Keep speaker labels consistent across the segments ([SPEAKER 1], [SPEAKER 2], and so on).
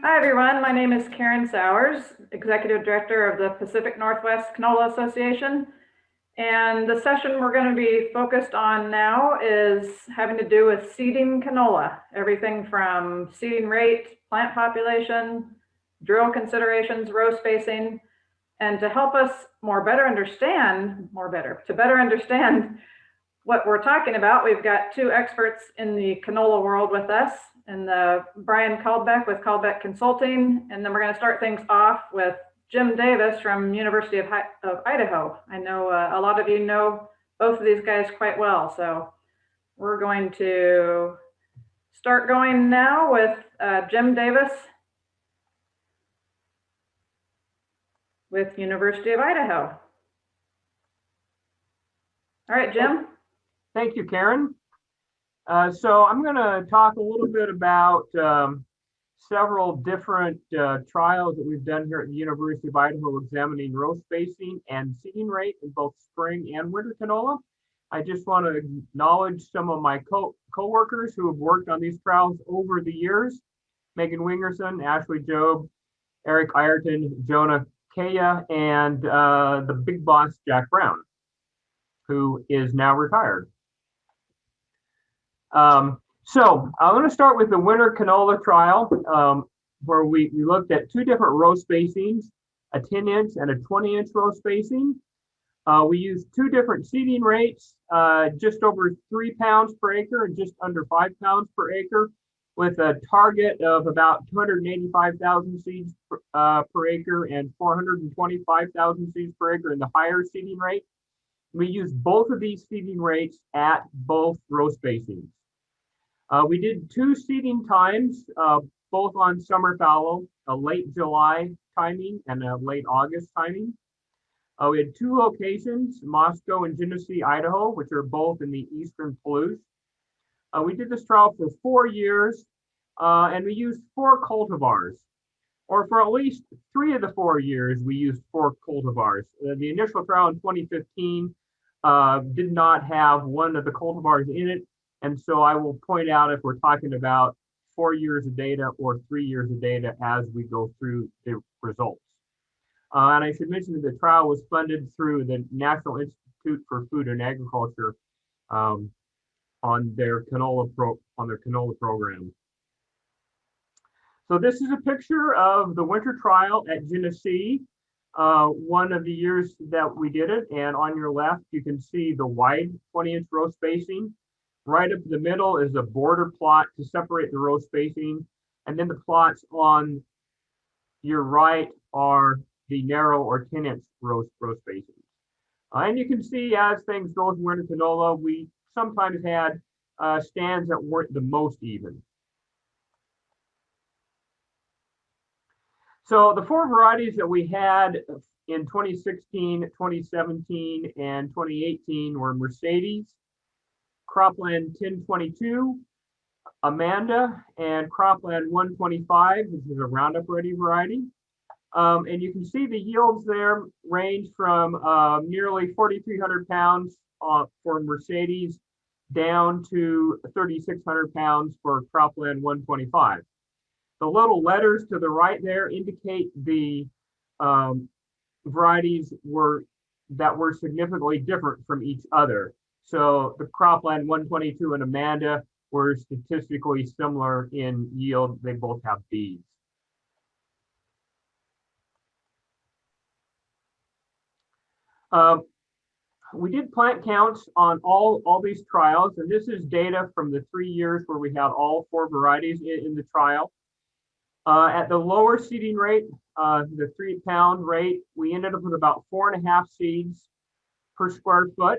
[SPEAKER 1] Hi, everyone. My name is Karen Sowers, Executive Director of the Pacific Northwest Canola Association. And the session we're going to be focused on now is having to do with seeding canola, everything from seeding rate, plant population, drill considerations, row spacing. And to help us better understand what we're talking about, we've got two experts in the canola world with us, and Brian Caldbeck with Caldbeck Consulting, and then we're going to start things off with Jim Davis from University of Idaho. I know a lot of you know both of these guys quite well, so we're going to start going now with Jim Davis with University of Idaho. All right, Jim.
[SPEAKER 2] Thank you, Karen. So I'm going to talk a little bit about several different trials that we've done here at the University of Idaho examining row spacing and seeding rate in both spring and winter canola. I just want to acknowledge some of my co-workers who have worked on these trials over the years: Megan Wingerson, Ashley Job, Eric Ireton, Jonah Kaya, and the big boss, Jack Brown, who is now retired. So I'm going to start with the winter canola trial, where we looked at two different row spacings, a 10-inch and a 20-inch row spacing. We used two different seeding rates, just over 3 pounds per acre and just under 5 pounds per acre, with a target of about 285,000 seeds per acre and 425,000 seeds per acre in the higher seeding rate. We used both of these seeding rates at both row spacings. We did two seeding times, both on summer fallow, a late July timing and a late August timing. We had two locations, Moscow and Genesee, Idaho, which are both in the eastern Palouse. We did this trial for 4 years, and we used 4 cultivars, or for at least 3 of the 4 years, we used 4 cultivars. The initial trial in 2015 did not have one of the cultivars in it. And so I will point out if we're talking about 4 years of data or 3 years of data as we go through the results. And I should mention that the trial was funded through the National Institute for Food and Agriculture on their canola program. So this is a picture of the winter trial at Genesee, one of the years that we did it. And on your left, you can see the wide 20-inch row spacing. Right up the middle is a border plot to separate the row spacing. And then the plots on your right are the narrow or 10-inch row spacing. And you can see as things go with winter canola, we sometimes had stands that weren't the most even. So the 4 varieties that we had in 2016, 2017, and 2018 were Mercedes, Cropland 1022, Amanda, and Cropland 125, which is a Roundup Ready variety. And you can see the yields there range from nearly 4,300 pounds for Mercedes down to 3,600 pounds for Cropland 125. The little letters to the right there indicate the varieties that were significantly different from each other. So the Cropland 122 and Amanda were statistically similar in yield. They both have Bs. We did plant counts on all these trials, and this is data from the 3 years where we had all 4 varieties in the trial. At the lower seeding rate, the 3-pound rate, we ended up with about 4.5 seeds per square foot,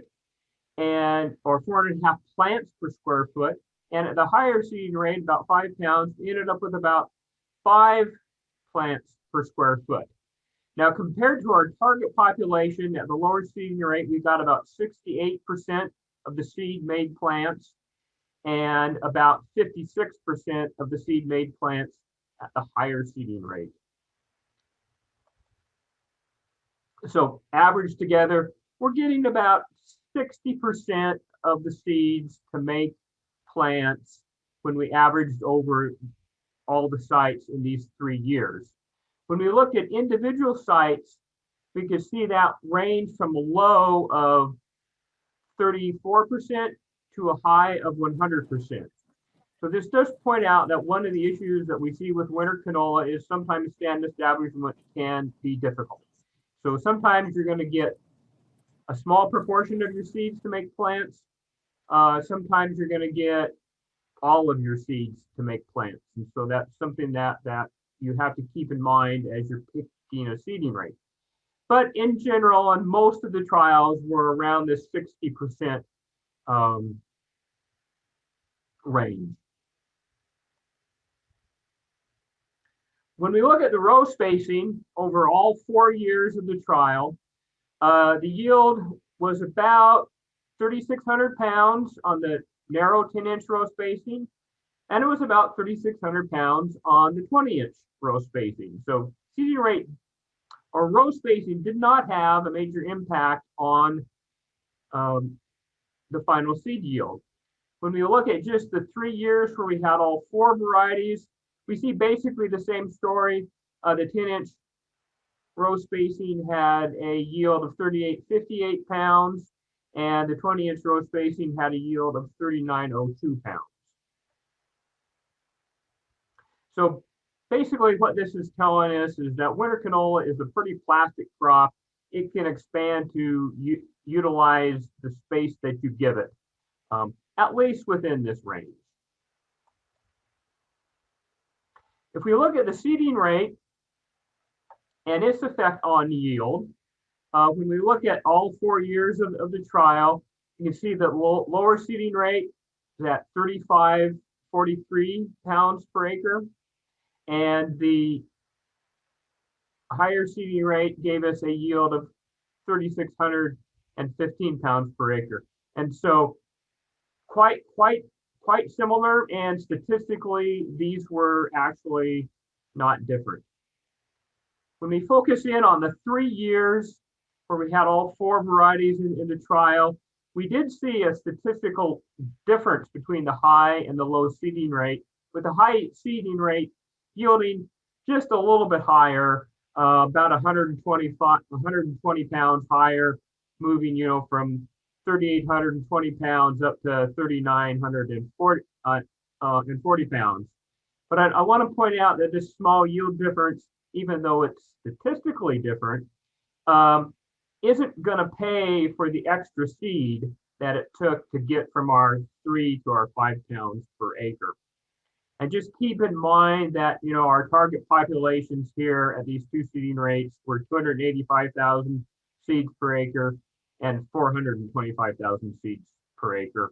[SPEAKER 2] or 4.5 plants per square foot. And at the higher seeding rate, about 5 pounds, we ended up with about 5 plants per square foot. Now, compared to our target population at the lower seeding rate, we got about 68% of the seed-made plants and about 56% of the seed-made plants at the higher seeding rate. So averaged together, we're getting about 60% of the seeds to make plants when we averaged over all the sites in these 3 years. When we look at individual sites, we can see that range from a low of 34% to a high of 100%. So this does point out that one of the issues that we see with winter canola is sometimes stand establishment can be difficult. So sometimes you're going to get a small proportion of your seeds to make plants. Sometimes you're going to get all of your seeds to make plants. And so that's something that you have to keep in mind as you're picking a seeding rate. But in general, on most of the trials were around this 60% range. When we look at the row spacing over all 4 years of the trial, the yield was about 3,600 pounds on the narrow 10-inch row spacing, and it was about 3,600 pounds on the 20-inch row spacing. So seeding rate or row spacing did not have a major impact on the final seed yield. When we look at just the 3 years where we had all 4 varieties, we see basically the same story. The 10-inch row spacing had a yield of 3,858 pounds, and the 20-inch row spacing had a yield of 3,902 pounds. So basically what this is telling us is that winter canola is a pretty plastic crop. It can expand to utilize the space that you give it, at least within this range. If we look at the seeding rate and its effect on yield, when we look at all 4 years of the trial, you can see that lower seeding rate is at 3,543 pounds per acre, and the higher seeding rate gave us a yield of 3,615 pounds per acre. And so quite similar, and statistically, these were actually not different. When we focus in on the 3 years where we had all 4 varieties in the trial, we did see a statistical difference between the high and the low seeding rate, with the high seeding rate yielding just a little bit higher, about 120 pounds higher, moving, from 3,820 pounds up to 3,940 pounds. But I want to point out that this small yield difference, even though it's statistically different, isn't going to pay for the extra seed that it took to get from our 3 to our 5 pounds per acre. And just keep in mind that, our target populations here at these 2 seeding rates were 285,000 seeds per acre and 425,000 seeds per acre.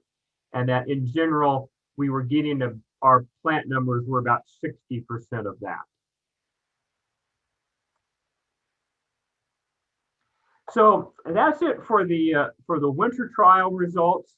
[SPEAKER 2] And that in general, we were getting our plant numbers were about 60% of that. So that's it for the winter trial results.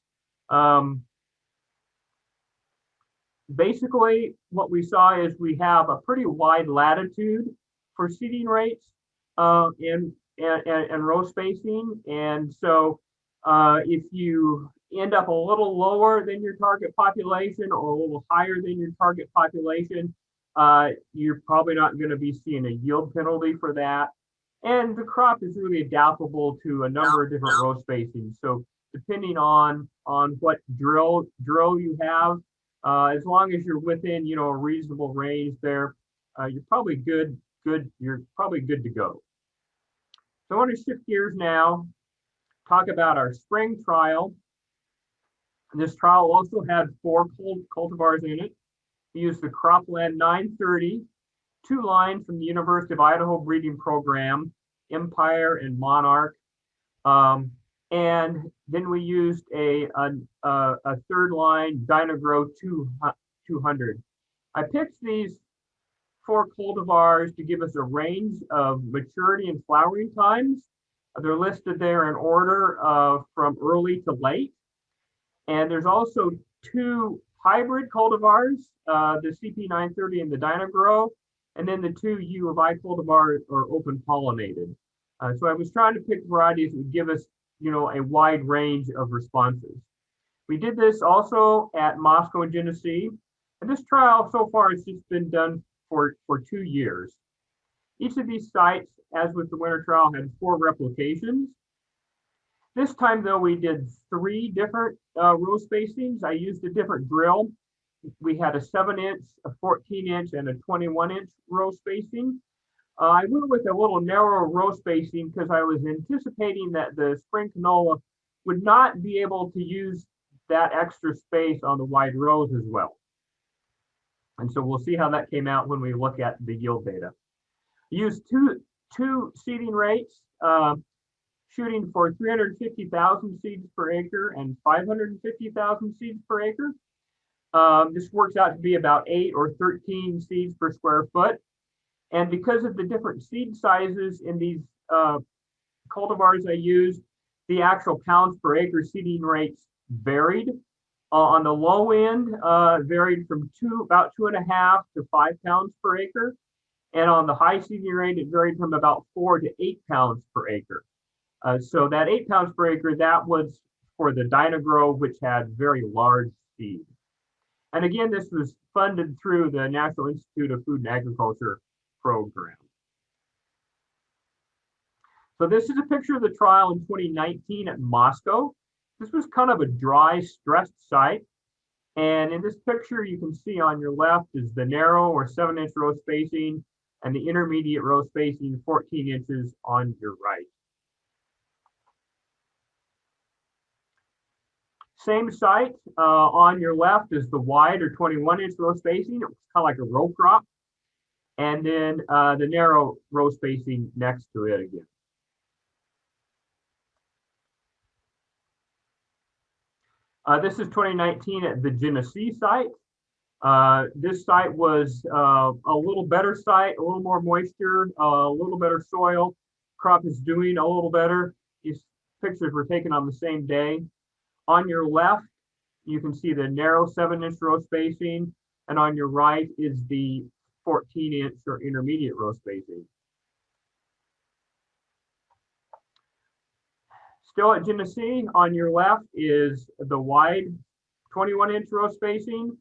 [SPEAKER 2] Basically, what we saw is we have a pretty wide latitude for seeding rates and row spacing. And so if you end up a little lower than your target population or a little higher than your target population, you're probably not going to be seeing a yield penalty for that. And the crop is really adaptable to a number of different row spacings. So depending on what drill you have, as long as you're within, a reasonable range there, you're probably good. You're probably good to go. So I want to shift gears now, talk about our spring trial. This trial also had 4 cultivars in it. We used the Cropland 930, 2 lines from the University of Idaho breeding program, Empire and Monarch. And then we used a 3rd line Dynagrow 200. I picked these 4 cultivars to give us a range of maturity and flowering times. They're listed there in order from early to late. And there's also 2 hybrid cultivars, the CP930 and the Dynagrow, and then the 2 U of I cultivars are open pollinated. So I was trying to pick varieties that would give us, a wide range of responses. We did this also at Moscow and Genesee. And this trial so far has just been done for 2 years. Each of these sites, as with the winter trial, had 4 replications. This time, though, we did 3 different row spacings. I used a different drill. We had a 7-inch, a 14-inch, and a 21-inch row spacing. I went with a little narrow row spacing because I was anticipating that the spring canola would not be able to use that extra space on the wide rows as well. And so we'll see how that came out when we look at the yield data. Used two seeding rates, shooting for 350,000 seeds per acre and 550,000 seeds per acre. This works out to be about 8 or 13 seeds per square foot. And because of the different seed sizes in these cultivars I used, the actual pounds per acre seeding rates varied. On the low end, varied from about 2.5 to 5 pounds per acre. And on the high seeding rate, it varied from about 4 to 8 pounds per acre. So that 8 pounds per acre, that was for the Dynagrow, which had very large seeds. And again, this was funded through the National Institute of Food and Agriculture program. So this is a picture of the trial in 2019 at Moscow. This was kind of a dry, stressed site. And in this picture, you can see on your left is the narrow or 7-inch row spacing and the intermediate row spacing 14 inches on your right. Same site on your left is the wide or 21-inch row spacing. It was kind of like a row crop. And then the narrow row spacing next to it again. This is 2019 at the Genesee site. This site was a little better site, a little more moisture, a little better soil. Crop is doing a little better. These pictures were taken on the same day. On your left, you can see the narrow 7-inch row spacing, and on your right is the 14-inch or intermediate row spacing. Still at Genesee, on your left is the wide 21-inch row spacing,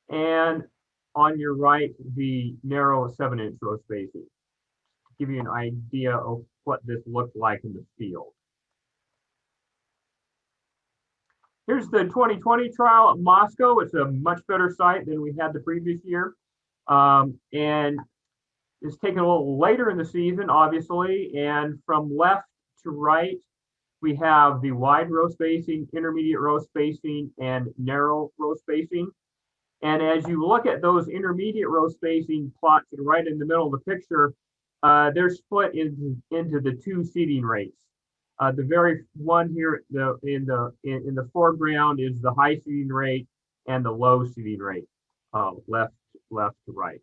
[SPEAKER 2] and on your right, the narrow 7-inch row spacing. To give you an idea of what this looked like in the field. Here's the 2020 trial at Moscow. It's a much better site than we had the previous year. And it's taken a little later in the season, obviously. And from left to right, we have the wide row spacing, intermediate row spacing, and narrow row spacing. And as you look at those intermediate row spacing plots right in the middle of the picture, they're split into the 2 seeding rates. The very one here in the foreground is the high seeding rate and the low seeding rate, left to right.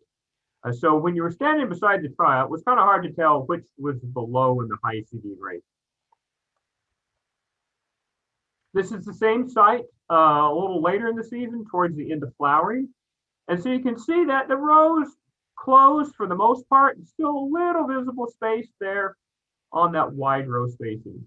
[SPEAKER 2] So when you were standing beside the trial, it was kind of hard to tell which was the low and the high seeding rate. This is the same site a little later in the season, towards the end of flowering. And so you can see that the rows closed for the most part, and still a little visible space there on that wide row spacing.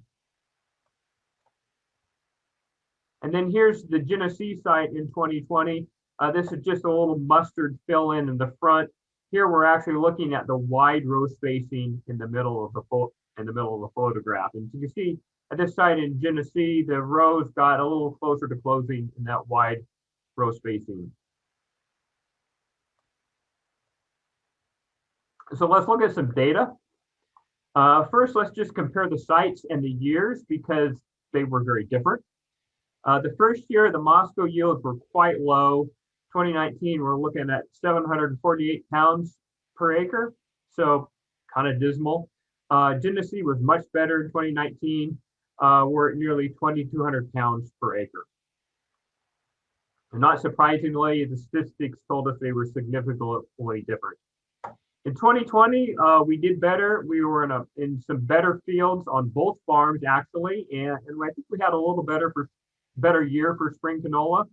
[SPEAKER 2] And then here's the Genesee site in 2020. This is just a little mustard fill in the front. Here we're actually looking at the wide row spacing in the middle of the photograph. And you can see at this site in Genesee, the rows got a little closer to closing in that wide row spacing. So let's look at some data. First, let's just compare the sites and the years because they were very different. The first year, the Moscow yields were quite low. 2019, we're looking at 748 pounds per acre, so kind of dismal. Genesee was much better in 2019. We're at nearly 2,200 pounds per acre. And not surprisingly, the statistics told us they were significantly different. In 2020, we did better. We were in some better fields on both farms, actually, and I think we had a little better year for spring canola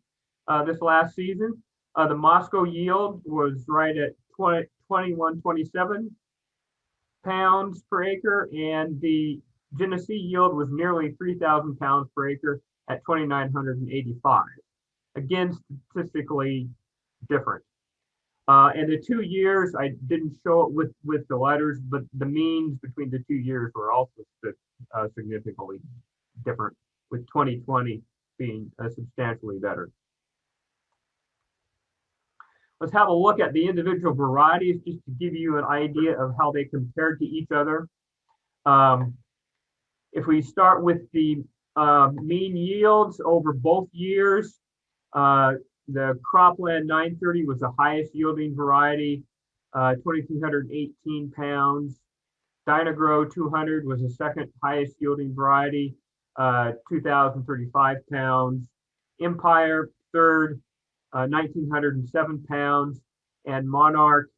[SPEAKER 2] this last season. The Moscow yield was right at 2127 pounds per acre, and the Genesee yield was nearly 3,000 pounds per acre at 2,985. Again, statistically different. And the 2 years, I didn't show it with the letters, but the means between the 2 years were also significantly different, with 2020 being substantially better. Let's have a look at the individual varieties just to give you an idea of how they compared to each other. If we start with the mean yields over both years, the Cropland 930 was the highest yielding variety, 2,318 pounds. Dynagrow 200 was the second highest yielding variety, 2,035 pounds. Empire third, 1,907 pounds, and Monarch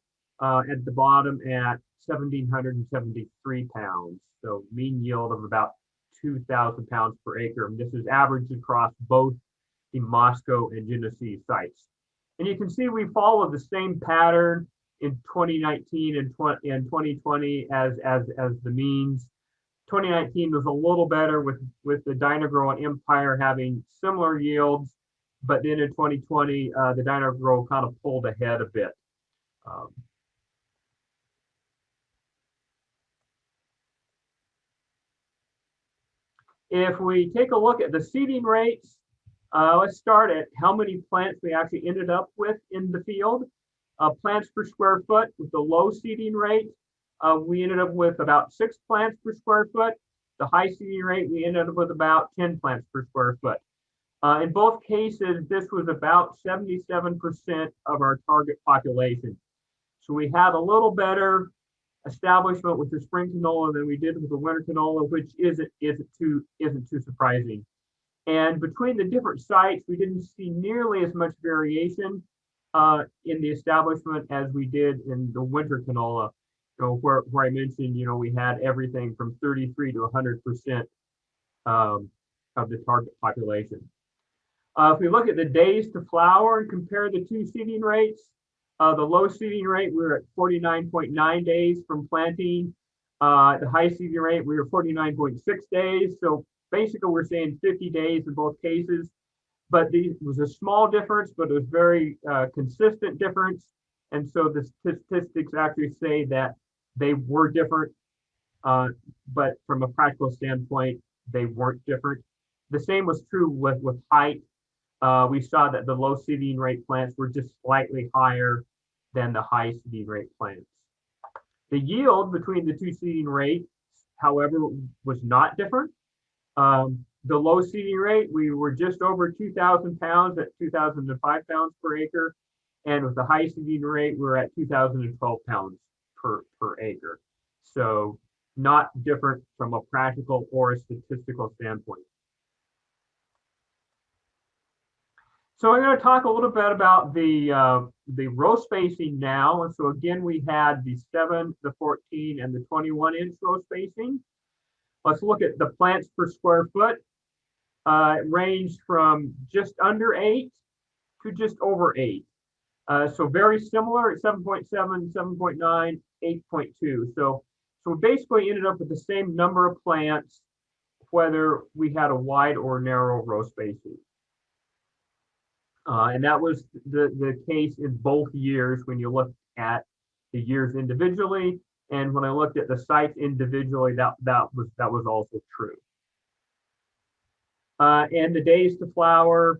[SPEAKER 2] at the bottom at 1,773 pounds. So mean yield of about 2,000 pounds per acre. And this is averaged across both the Moscow and Genesee sites. And you can see we follow the same pattern in 2019 and 2020 as the means. 2019 was a little better with the Dynagrow and Empire having similar yields, but then in 2020, the Dynagrow kind of pulled ahead a bit. If we take a look at the seeding rates, let's start at how many plants we actually ended up with in the field. Plants per square foot with the low seeding rate, we ended up with about 6 plants per square foot. The high seeding rate, we ended up with about 10 plants per square foot. In both cases, this was about 77% of our target population. So we had a little better establishment with the spring canola than we did with the winter canola, which isn't too surprising. And between the different sites, we didn't see nearly as much variation in the establishment as we did in the winter canola, where I mentioned, we had everything from 33 to 100% of the target population. If we look at the days to flower and compare the two seeding rates, the low seeding rate, we were at 49.9 days from planting. The high seeding rate, we were 49.6 days. So basically, we're saying 50 days in both cases. But it was a small difference, but it was very consistent difference. And so the statistics actually say that they were different, but from a practical standpoint, they weren't different. The same was true with height. We saw that the low seeding rate plants were just slightly higher than the high seeding rate plants. The yield between the two seeding rates, however, was not different. The low seeding rate, we were just over 2,000 pounds at 2,005 pounds per acre. And with the high seeding rate, we're at 2,012 pounds per acre. So not different from a practical or a statistical standpoint. So I'm going to talk a little bit about the row spacing now. And so again, we had the 7, the 14, and the 21-inch row spacing. Let's look at the plants per square foot. It ranged from just under 8 to just over 8. So very similar at 7.7, 7.9, 8.2. So we basically ended up with the same number of plants, whether we had a wide or narrow row spacing. And that was the case in both years when you look at the years individually. And when I looked at the sites individually, that was also true. And the days to flower,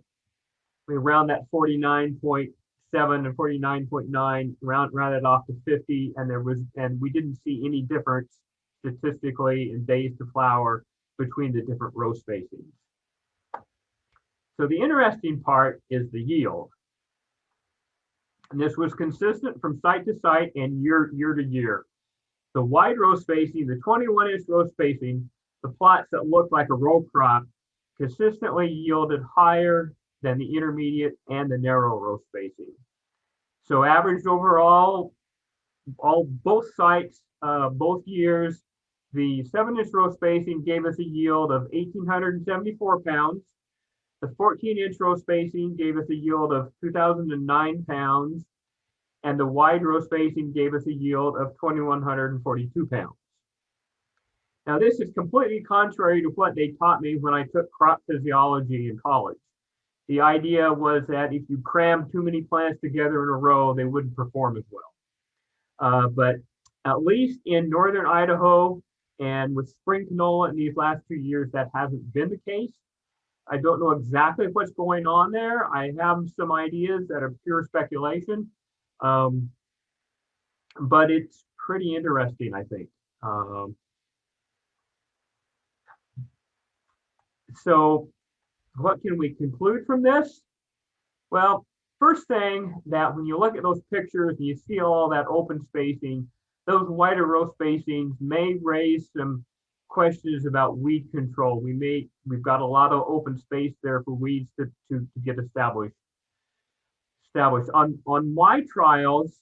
[SPEAKER 2] around that 49.7 and 49.9, rounded off to 50, and we didn't see any difference statistically in days to flower between the different row spacings. So the interesting part is the yield. And this was consistent from site to site and year to year. The wide row spacing, the 21-inch row spacing, the plots that looked like a row crop consistently yielded higher than the intermediate and the narrow row spacing. So averaged overall, both sites, both years, the 7-inch row spacing gave us a yield of 1,874 pounds. The 14-inch row spacing gave us a yield of 2,009 pounds, and the wide row spacing gave us a yield of 2,142 pounds. Now, this is completely contrary to what they taught me when I took crop physiology in college. the idea was that if you crammed too many plants together in a row, they wouldn't perform as well. But at least in northern Idaho and with spring canola in these last 2 years, that hasn't been the case. I don't know exactly what's going on there. I have some ideas that are pure speculation, but it's pretty interesting, I think. So what can we conclude from this? Well, first thing, that when you look at those pictures and you see all that open spacing, those wider row spacings may raise some questions about weed control. We've got a lot of open space there for weeds to get established. On my trials,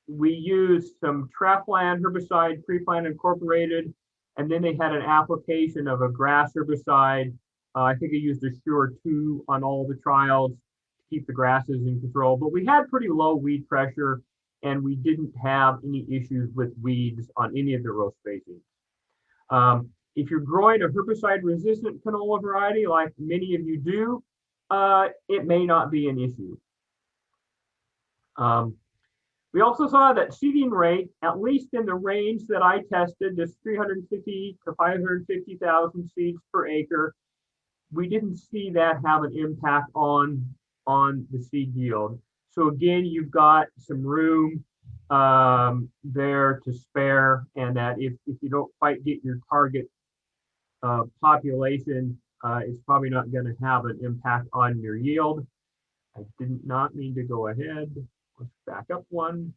[SPEAKER 2] we used some Traflan herbicide, pre-plant incorporated, and then they had an application of a grass herbicide. I think I used a Sure 2 on all the trials to keep the grasses in control, but we had pretty low weed pressure and we didn't have any issues with weeds on any of the row spacings. If you're growing a herbicide-resistant canola variety, like many of you do, it may not be an issue. We also saw that seeding rate, at least in the range that I tested, this 350 to 550,000 seeds per acre, we didn't see that have an impact on the seed yield. So again, you've got some room there to spare, and that if you don't quite get your target population, it's probably not going to have an impact on your yield. I did not mean to go ahead. Let's back up one,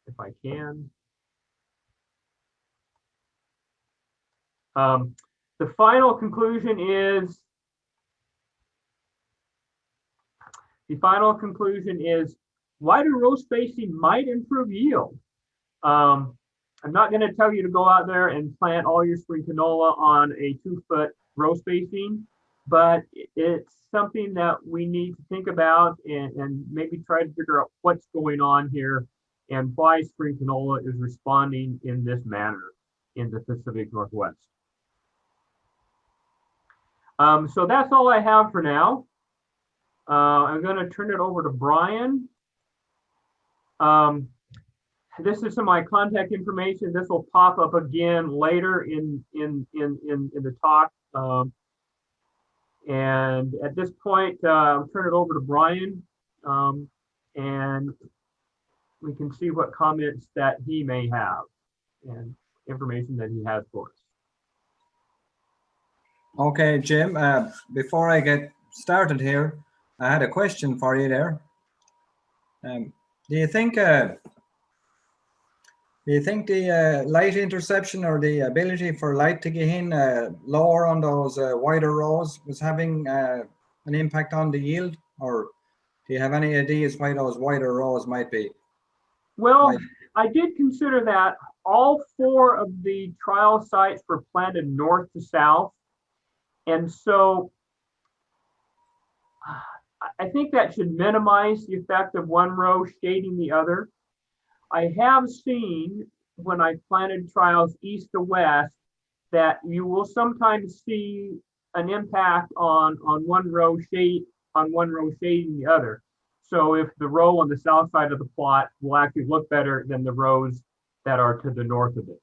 [SPEAKER 2] if I can. The final conclusion is wider row spacing might improve yield. I'm not going to tell you to go out there and plant all your spring canola on a 2-foot row spacing, but it's something that we need to think about and maybe try to figure out what's going on here and why spring canola is responding in this manner in the Pacific Northwest. So that's all I have for now. I'm going to turn it over to Brian. This is some of my contact information. This will pop up again later in the talk. And at this point, I'll turn it over to Brian, and we can see what comments that he may have and information that he has for us.
[SPEAKER 3] Okay, Jim, before I get started here, I had a question for you there. Do you think the light interception or the ability for light to get in lower on those wider rows was having an impact on the yield? Or do you have any ideas why those wider rows might be?
[SPEAKER 2] Well, I did consider that. All 4 of the trial sites were planted north to south. And so I think that should minimize the effect of one row shading the other. I have seen when I planted trials east to west that you will sometimes see an impact on one row shading the other. So if the row on the south side of the plot will actually look better than the rows that are to the north of it.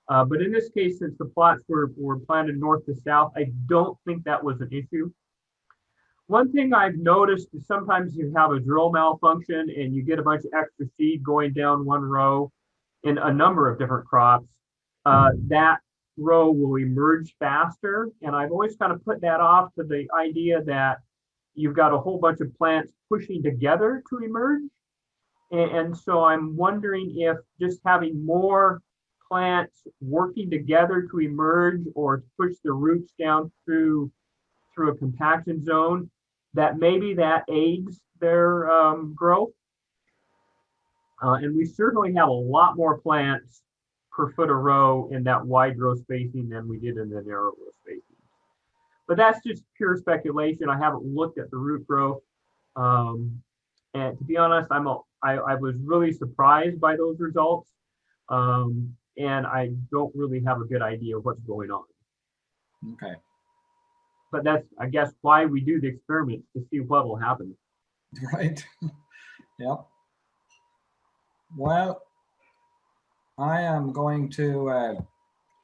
[SPEAKER 2] But in this case, since the plots were planted north to south, I don't think that was an issue. One thing I've noticed is sometimes you have a drill malfunction and you get a bunch of extra seed going down one row in a number of different crops. That row will emerge faster. And I've always kind of put that off to the idea that you've got a whole bunch of plants pushing together to emerge. And so I'm wondering if just having more plants working together to emerge or to push the roots down through a compaction zone, that maybe that aids their growth. And we certainly have a lot more plants per foot a row in that wide row spacing than we did in the narrow row spacing. But that's just pure speculation. I haven't looked at the root growth. And to be honest, I was really surprised by those results. And I don't really have a good idea of what's going on.
[SPEAKER 3] Okay.
[SPEAKER 2] but that's, I guess, why we do the experiment, to see what will happen.
[SPEAKER 3] Right. Yeah. Well, I am going to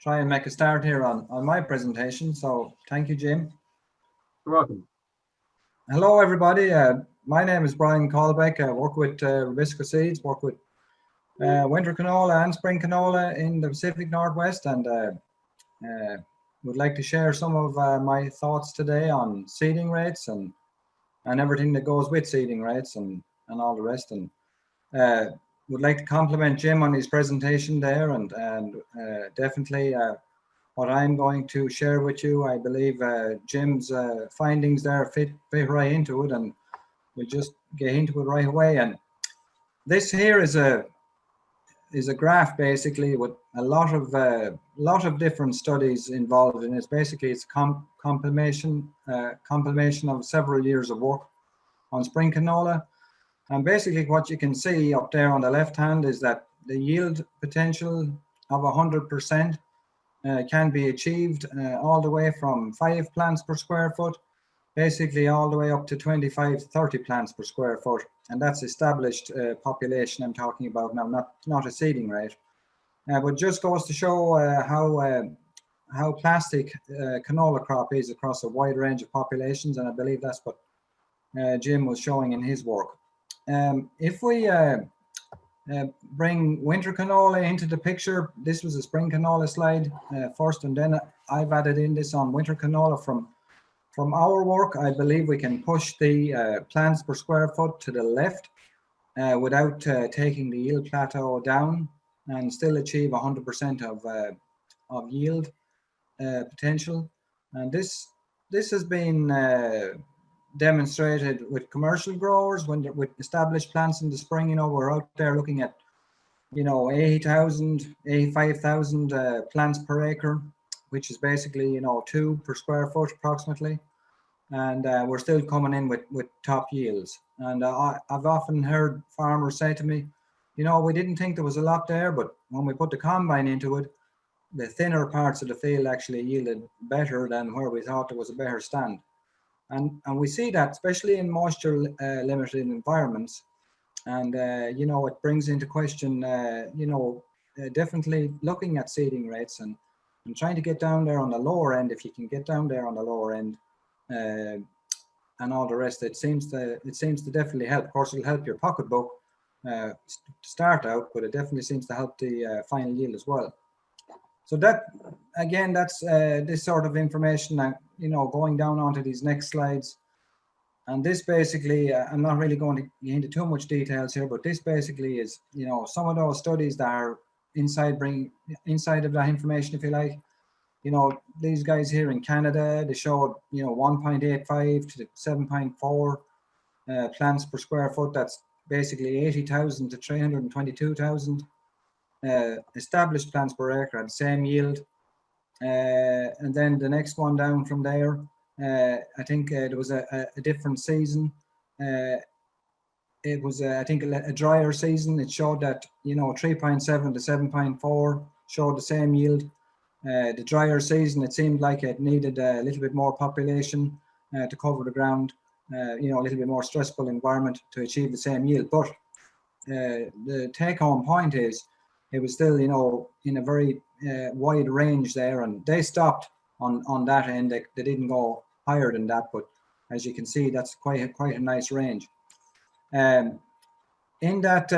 [SPEAKER 3] try and make a start here on my presentation. So thank you, Jim.
[SPEAKER 2] You're welcome.
[SPEAKER 3] Hello, everybody. My name is Brian Caldbeck. I work with Rubisco Seeds, work with winter canola and spring canola in the Pacific Northwest, and would like to share some of my thoughts today on seeding rates and everything that goes with seeding rates and all the rest. And would like to compliment Jim on his presentation there, and definitely what I'm going to share with you, I believe Jim's findings there fit right into it, and we'll just get into it right away. And this here is a graph basically with a lot of different studies involved in it. Basically, it's compilation of several years of work on spring canola. And basically what you can see up there on the left hand is that the yield potential of 100% can be achieved all the way from 5 plants per square foot, basically all the way up to 25 to 30 plants per square foot. And that's established population I'm talking about now, not a seeding rate. But just goes to show how plastic canola crop is across a wide range of populations, and I believe that's what Jim was showing in his work. If we bring winter canola into the picture, this was a spring canola slide first, and then I've added in this on winter canola. From our work, I believe we can push the plants per square foot to the left without taking the yield plateau down, and still achieve 100% of yield potential. And this has been demonstrated with commercial growers with established plants in the spring. We're out there looking at 80,000, 85,000 plants per acre, which is basically 2 per square foot approximately, and we're still coming in with top yields. And I've often heard farmers say to me, we didn't think there was a lot there, but when we put the combine into it, the thinner parts of the field actually yielded better than where we thought there was a better stand. And we see that especially in moisture limited environments. And it brings into question definitely looking at seeding rates and trying to get down there on the lower end, if you can get down there on the lower end, and all the rest. It seems to definitely help. Of course, it'll help your pocketbook to start out, but it definitely seems to help the final yield as well. So that, again, that's this sort of information that, going down onto these next slides. And this basically, I'm not really going to get into too much details here, but this basically is, some of those studies that are inside of that information, if you like. These guys here in Canada, they showed, 1.85 to 7.4 plants per square foot. That's basically 80,000 to 322,000 established plants per acre at the same yield. And then the next one down from there, I think there was a different season. It was, I think, a drier season. It showed that, 3.7 to 7.4 showed the same yield. The drier season, it seemed like it needed a little bit more population to cover the ground, a little bit more stressful environment to achieve the same yield. But the take-home point is, it was still, in a very wide range there, and they stopped on that end. They didn't go higher than that, but as you can see, that's quite a nice range. In that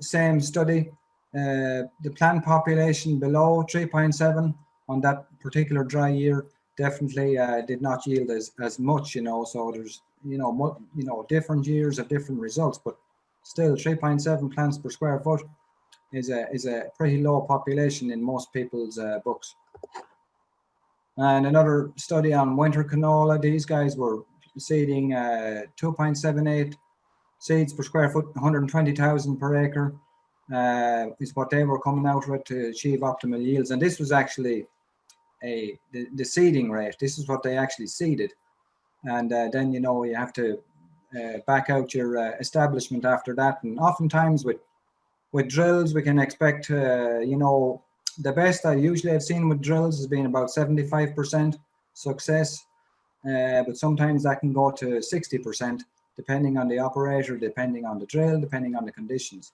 [SPEAKER 3] same study, the plant population below 3.7 on that particular dry year definitely did not yield as much, so there's, different years have different results, but still 3.7 plants per square foot is a pretty low population in most people's books. And another study on winter canola, these guys were seeding 2.78 seeds per square foot, 120,000 per acre is what they were coming out with to achieve optimal yields. And this was actually the seeding rate. This is what they actually seeded. And then, you have to back out your establishment after that. And oftentimes with drills, we can expect, the best I usually have seen with drills has been about 75% success. but sometimes that can go to 60%, depending on the operator, depending on the drill, depending on the conditions.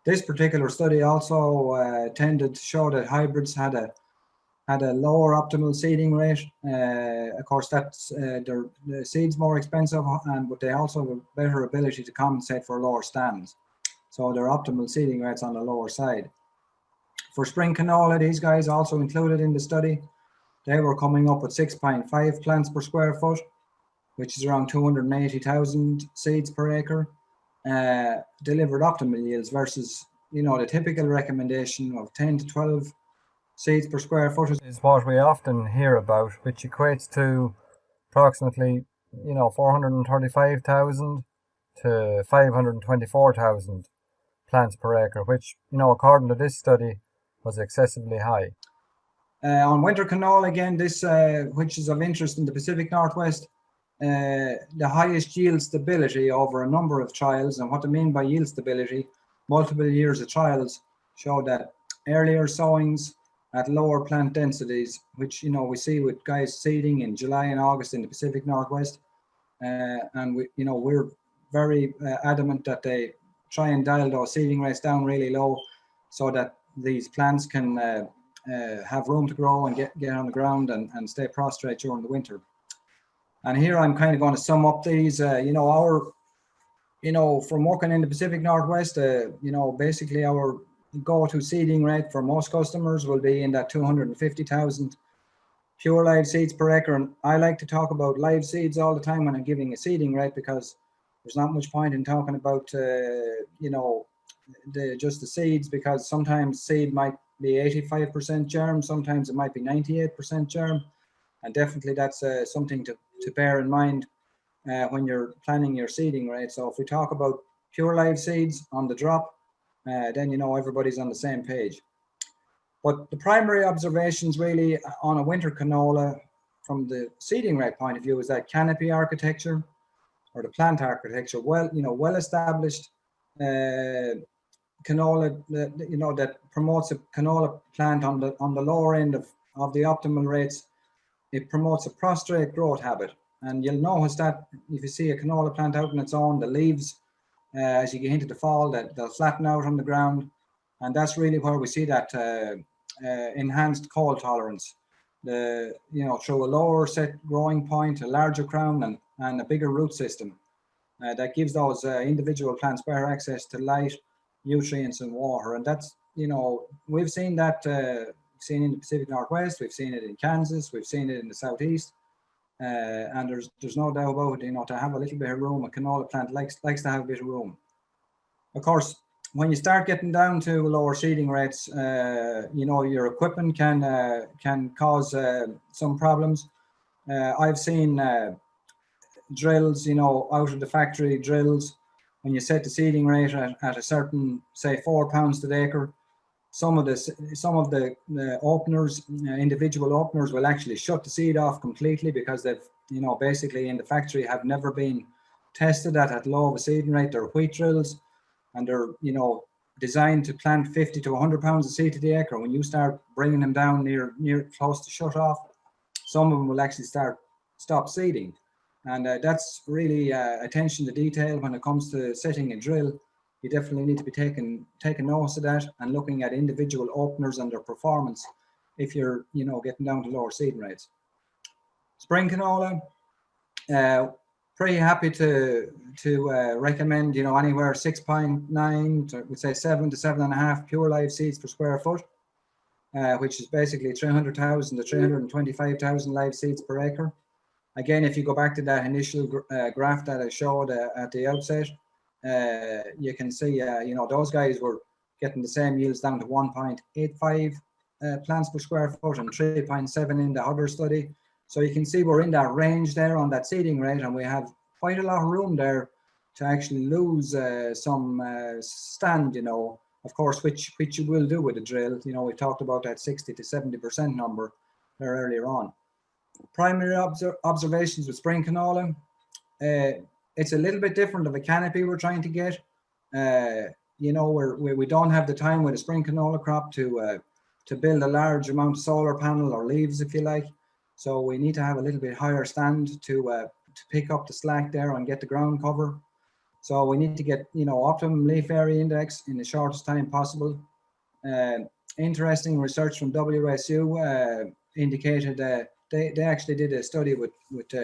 [SPEAKER 3] This particular study also tended to show that hybrids had a lower optimal seeding rate. Of course, that's the seed's more expensive, but they also have a better ability to compensate for lower stands. So their optimal seeding rate's on the lower side. For spring canola, these guys also included in the study, they were coming up with 6.5 plants per square foot, which is around 280,000 seeds per acre, delivered optimal yields versus, the typical recommendation of 10 to 12 seeds per square foot is what we often hear about, which equates to approximately, 435,000 to 524,000 plants per acre, which, according to this study, was excessively high. On winter canola, again, this which is of interest in the Pacific Northwest, the highest yield stability over a number of trials. And what I mean by yield stability, multiple years of trials show that earlier sowings at lower plant densities, which we see with guys seeding in July and August in the Pacific Northwest, and we're very adamant that they try and dial those seeding rates down really low, so that these plants can have room to grow and get on the ground and stay prostrate during the winter. And here I'm kind of going to sum up these, from working in the Pacific Northwest, basically our go-to seeding rate for most customers will be in that 250,000 pure live seeds per acre. And I like to talk about live seeds all the time when I'm giving a seeding rate, because there's not much point in talking about, just the seeds, because sometimes seed might be 85% germ, sometimes it might be 98% germ. And definitely that's something to bear in mind when you're planning your seeding rate. So if we talk about pure live seeds on the drop, then everybody's on the same page. But the primary observations really on a winter canola from the seeding rate point of view is that canopy architecture or the plant architecture, well established canola, that promotes a canola plant on the lower end of the optimal rates. It promotes a prostrate growth habit, and you'll notice that if you see a canola plant out on its own, the leaves, as you get into the fall, that they'll flatten out on the ground, and that's really where we see that enhanced cold tolerance. Through a lower set growing point, a larger crown, and a bigger root system, that gives those individual plants better access to light, nutrients, and water. And that's we've seen that. Seen in the Pacific Northwest, we've seen it in Kansas, we've seen it in the Southeast, and there's no doubt about it. To have a little bit of room, a canola plant likes to have a bit of room. Of course, when you start getting down to lower seeding rates, your equipment can cause some problems. I've seen drills, out of the factory drills, when you set the seeding rate at a certain, say, 4 pounds to the acre. Some of the openers, individual openers, will actually shut the seed off completely, because they've, basically in the factory have never been tested at low of a seeding rate. They're wheat drills, and they're, designed to plant 50 to 100 pounds of seed to the acre. When you start bringing them down near close to shut off, some of them will actually stop seeding. And that's really attention to detail when it comes to setting a drill. You definitely need to be taking notice of that and looking at individual openers and their performance if you're getting down to lower seeding rates. Spring canola, pretty happy to recommend anywhere 6.9 to, we'd say, 7 to 7.5 pure live seeds per square foot, which is basically 300,000 to 325,000 live seeds per acre. Again, if you go back to that initial graph that I showed at the outset, you can see, those guys were getting the same yields down to 1.85 plants per square foot and 3.7 in the other study. So you can see we're in that range there on that seeding rate, and we have quite a lot of room there to actually lose some stand, of course, which you will do with the drill. We talked about that 60 to 70% number there earlier on. Primary observations with spring canola. It's a little bit different of a canopy we're trying to get. We don't have the time with a spring canola crop to build a large amount of solar panel or leaves, if you like. So we need to have a little bit higher stand to pick up the slack there and get the ground cover. So we need to get, optimum leaf area index in the shortest time possible. Interesting research from WSU indicated they actually did a study with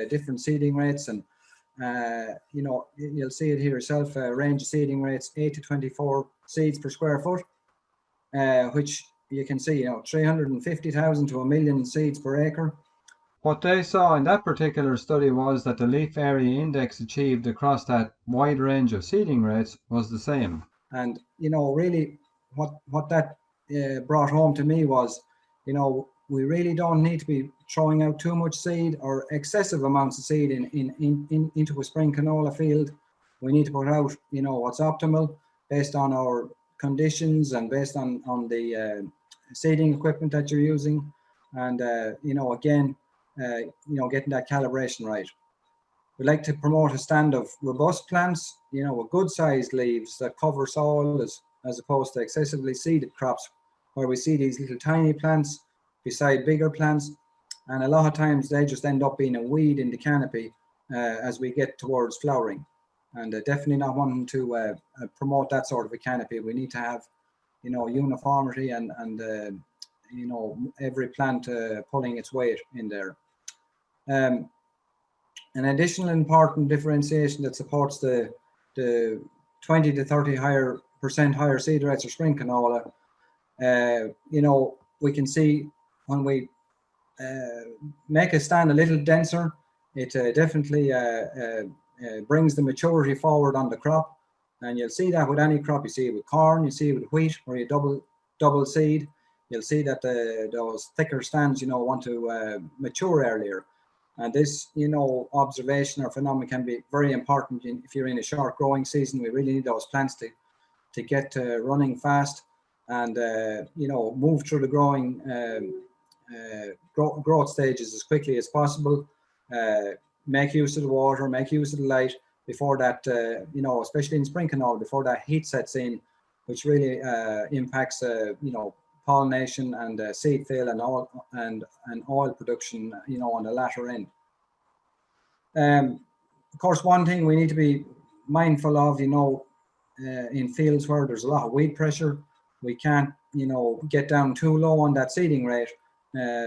[SPEAKER 3] different seeding rates, and you'll see it here yourself, range of seeding rates 8 to 24 seeds per square foot, which you can see, 350,000 to 1 million seeds per acre.
[SPEAKER 4] What they saw in that particular study was that the leaf area index achieved across that wide range of seeding rates was the same.
[SPEAKER 3] And, really what that brought home to me was, we really don't need to be throwing out too much seed or excessive amounts of seed into a spring canola field. We need to put out, what's optimal based on our conditions and based on the seeding equipment that you're using. And, again, getting that calibration right. We like to promote a stand of robust plants, with good sized leaves that cover soil as opposed to excessively seeded crops, where we see these little tiny plants beside bigger plants. And a lot of times they just end up being a weed in the canopy as we get towards flowering. And definitely not wanting to promote that sort of a canopy. We need to have, uniformity and every plant pulling its weight in there. An additional important differentiation that supports the 20 to 30% higher seed rates of spring canola, we can see when we make a stand a little denser, it definitely brings the maturity forward on the crop. And you'll see that with any crop. You see it with corn, you see it with wheat, where you double seed. You'll see that those thicker stands, want to mature earlier. And this, observation or phenomenon can be very important if you're in a short growing season. We really need those plants to get running fast and, move through the growing growth stages as quickly as possible. Make use of the water, make use of the light before that, especially in spring canola, before that heat sets in, which really impacts, pollination and seed fill and oil production, on the latter end. Of course, one thing we need to be mindful of, in fields where there's a lot of weed pressure, we can't, get down too low on that seeding rate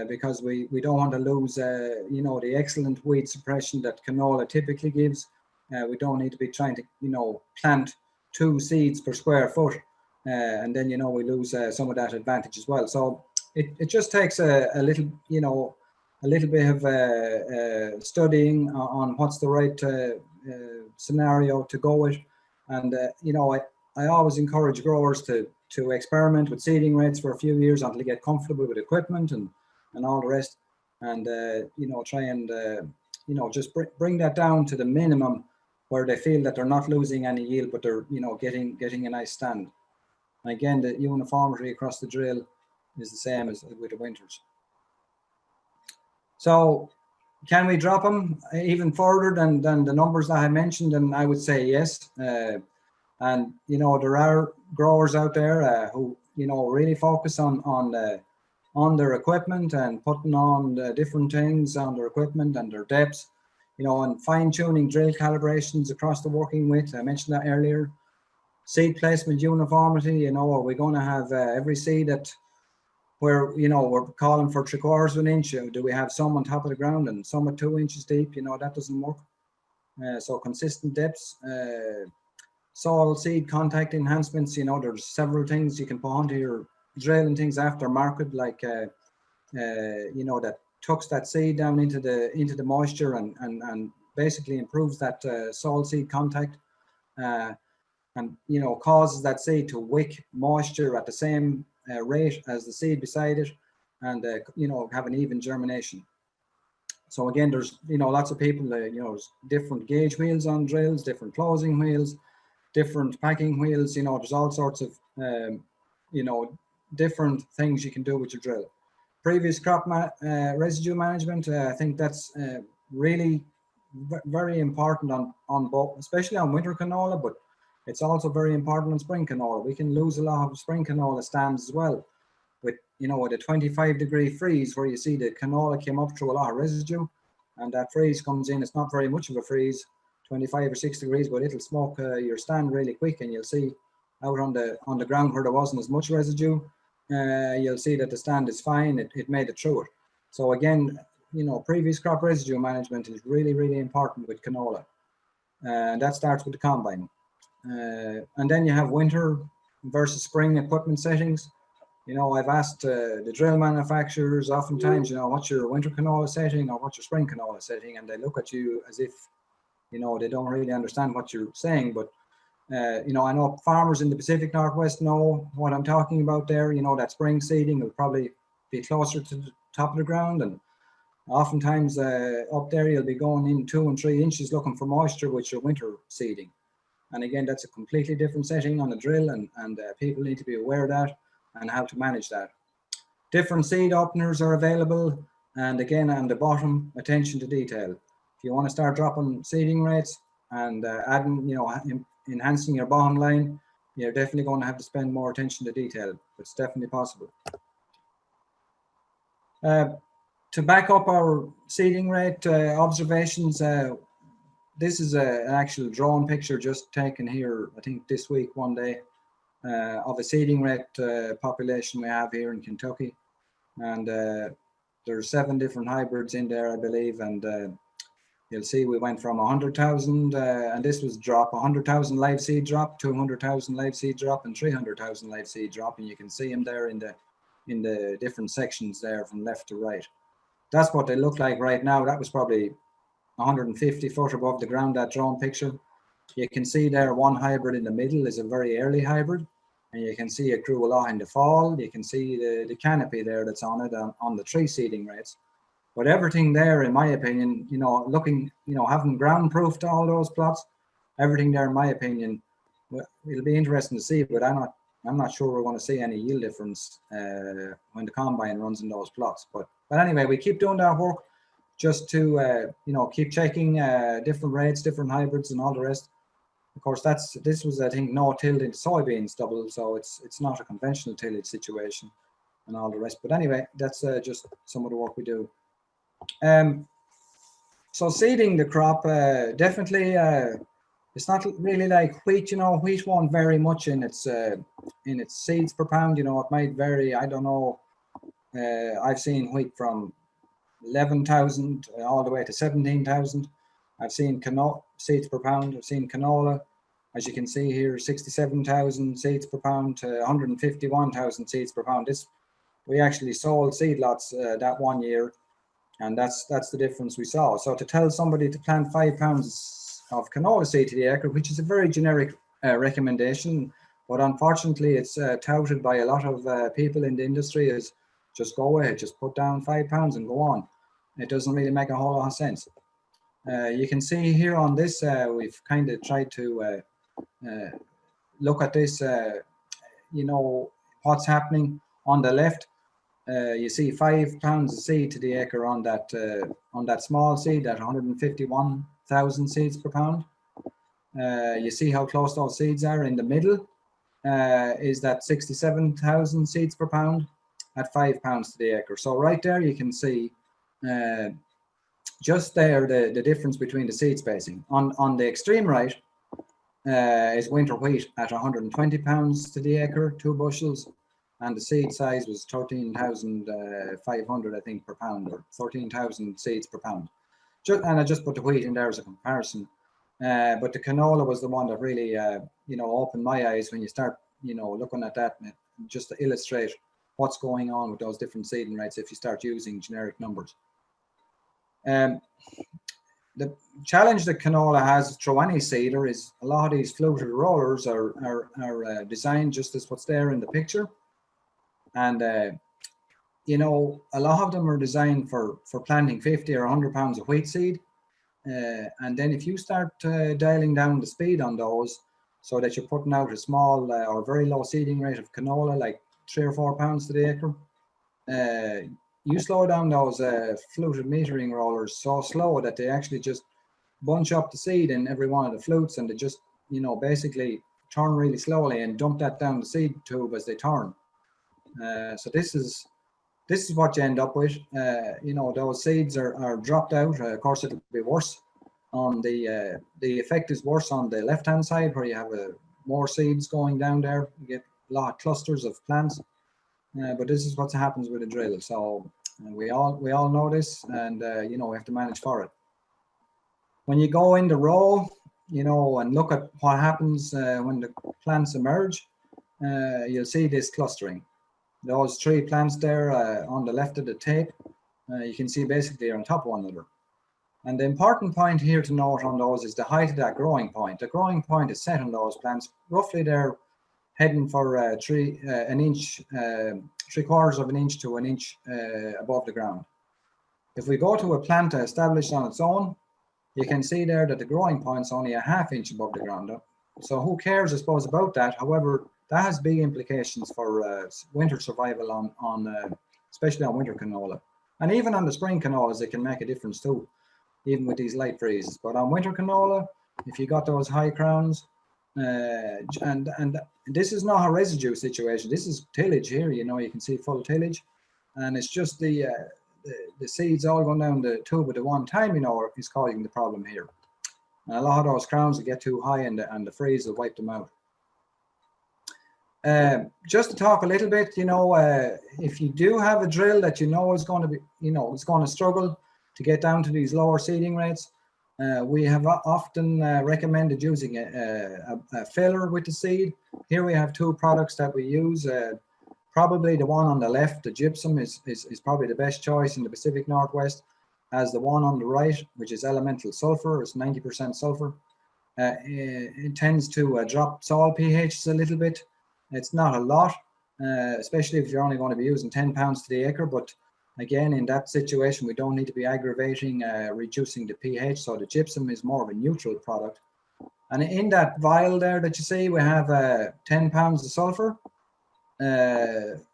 [SPEAKER 3] because we don't want to lose, the excellent weed suppression that canola typically gives. We don't need to be trying to, plant 2 seeds per square foot. And then, we lose some of that advantage as well. So it just takes a little, a little bit of studying on what's the right scenario to go with. And, I always encourage growers to experiment with seeding rates for a few years until they get comfortable with equipment and all the rest. And, try and, just bring that down to the minimum where they feel that they're not losing any yield, but they're, getting a nice stand. And again, the uniformity across the drill is the same as with the winters. So can we drop them even further than the numbers that I mentioned? And I would say yes. And, there are growers out there who, really focus on their equipment and putting on the different things on their equipment and their depths, and fine tuning drill calibrations across the working width. I mentioned that earlier. Seed placement uniformity, are we going to have every seed where, we're calling for 3/4 of an inch? Do we have some on top of the ground and some at 2 inches deep? That doesn't work. So consistent depths, soil seed contact enhancements, there's several things you can put onto your drill and things after market, like, that tucks that seed down into the moisture and basically improves that soil seed contact. And causes that seed to wick moisture at the same rate as the seed beside it, and have an even germination. So again, there's lots of people, there's different gauge wheels on drills, different closing wheels, different packing wheels. There's all sorts of different things you can do with your drill. Previous crop residue management, I think that's really very important on both, especially on winter canola, but it's also very important on spring canola. We can lose a lot of spring canola stands as well with, you know, with a 25-degree freeze where you see the canola came up through a lot of residue, and that freeze comes in. It's not very much of a freeze, 25 or 6 degrees, but it'll smoke your stand really quick, and you'll see out on the ground where there wasn't as much residue, you'll see that the stand is fine. It made it through it. So again, you know, previous crop residue management is really, really important with canola. And that starts with the combine. And then you have winter versus spring equipment settings. You know, I've asked the drill manufacturers oftentimes, you know, what's your winter canola setting or what's your spring canola setting? And they look at you as if, you know, they don't really understand what you're saying. But, you know, I know farmers in the Pacific Northwest know what I'm talking about there. You know, that spring seeding will probably be closer to the top of the ground. And oftentimes up there, you'll be going in 2 and 3 inches looking for moisture with your winter seeding. And again, that's a completely different setting on the drill, and people need to be aware of that and how to manage that. Different seed openers are available. And again, on the bottom, attention to detail. If you want to start dropping seeding rates and adding, you know, enhancing your bottom line, you're definitely going to have to spend more attention to detail. It's definitely possible. To back up our seeding rate observations, this is an actual drone picture just taken here, I think this week, one day, of a seeding rate population we have here in Kentucky. And there's 7 different hybrids in there, I believe. And you'll see we went from 100,000, and this was drop, 100,000 live seed drop, 200,000 live seed drop, and 300,000 live seed drop. And you can see them there in the different sections there from left to right. That's what they look like right now. That was probably 150 foot above the ground, that drone picture. You can see there one hybrid in the middle is a very early hybrid, and you can see it grew a lot in the fall. You can see the canopy there that's on it on the tree seeding rates. But everything there, in my opinion, you know, looking, you know, having ground proofed all those plots, everything there, in my opinion, it'll be interesting to see, but I'm not sure we're going to see any yield difference when the combine runs in those plots. But anyway, we keep doing that work just to, you know, keep checking different rates, different hybrids and all the rest. Of course, this was, I think, no tilled into soybeans double, so it's not a conventional tillage situation and all the rest. But anyway, that's just some of the work we do. So seeding the crop, definitely, it's not really like wheat. You know, wheat won't vary much in its seeds per pound. You know, it might vary. I don't know. I've seen wheat from 11,000 all the way to 17,000. I've seen seeds per pound. I've seen canola, as you can see here, 67,000 seeds per pound to 151,000 seeds per pound. We actually sold seed lots that one year, and that's the difference we saw. So to tell somebody to plant 5 pounds of canola seed to the acre, which is a very generic recommendation, but unfortunately it's touted by a lot of people in the industry as just go ahead, just put down 5 pounds and go on. It doesn't really make a whole lot of sense. You can see here on this, we've kind of tried to look at this, you know, what's happening on the left. You see 5 pounds of seed to the acre on that small seed, that 151,000 seeds per pound. You see how close those seeds are. In the middle is that 67,000 seeds per pound at 5 pounds to the acre. So right there you can see just there the difference between the seed spacing. On the extreme right is winter wheat at 120 pounds to the acre, 2 bushels, and the seed size was 13,500, I think, per pound, or 13,000 seeds per pound. And I just put the wheat in there as a comparison. But the canola was the one that really, you know, opened my eyes when you start, you know, looking at that, just to illustrate what's going on with those different seeding rates if you start using generic numbers. The challenge that canola has through any seeder is a lot of these fluted rollers are designed just as what's there in the picture. And, you know, a lot of them are designed for planting 50 or 100 pounds of wheat seed. And then if you start dialing down the speed on those so that you're putting out a small or very low seeding rate of canola, like 3 or 4 pounds to the acre, you slow down those fluted metering rollers so slow that they actually just bunch up the seed in every one of the flutes, and they just, you know, basically turn really slowly and dump that down the seed tube as they turn. So this is what you end up with. You know, those seeds are dropped out. Of course, it'll be worse on the effect is worse on the left hand side where you have more seeds going down there. You get a lot of clusters of plants. But this is what happens with a drill. So we all know this, and you know, we have to manage for it. When you go in the row, you know, and look at what happens when the plants emerge, you'll see this clustering. Those 3 plants there on the left of the tape, you can see basically they're on top of one another. And the important point here to note on those is the height of that growing point. The growing point is set on those plants. Roughly they're heading for an inch, 3/4 of an inch to an inch above the ground. If we go to a plant established on its own, you can see there that the growing point's only a 1/2 inch above the ground. So who cares, I suppose, about that? However, that has big implications for winter survival on especially on winter canola. And even on the spring canolas, it can make a difference too, even with these light freezes. But on winter canola, if you got those high crowns, and this is not a residue situation. This is tillage here. You know, you can see full tillage, and it's just the seeds all going down the tube at one time, you know, is causing the problem here. And a lot of those crowns will get too high, and the freeze will wipe them out. Just to talk a little bit, you know, if you do have a drill that you know is going to be, you know, it's going to struggle to get down to these lower seeding rates, we have often recommended using a filler with the seed. Here we have 2 products that we use. Probably the one on the left, the gypsum, is probably the best choice in the Pacific Northwest, as the one on the right, which is elemental sulfur, is 90% sulfur. It tends to drop soil pH a little bit. It's not a lot, especially if you're only going to be using 10 pounds to the acre. But again, in that situation, we don't need to be aggravating, reducing the pH. So the gypsum is more of a neutral product. And in that vial there that you see, we have 10 pounds of sulfur.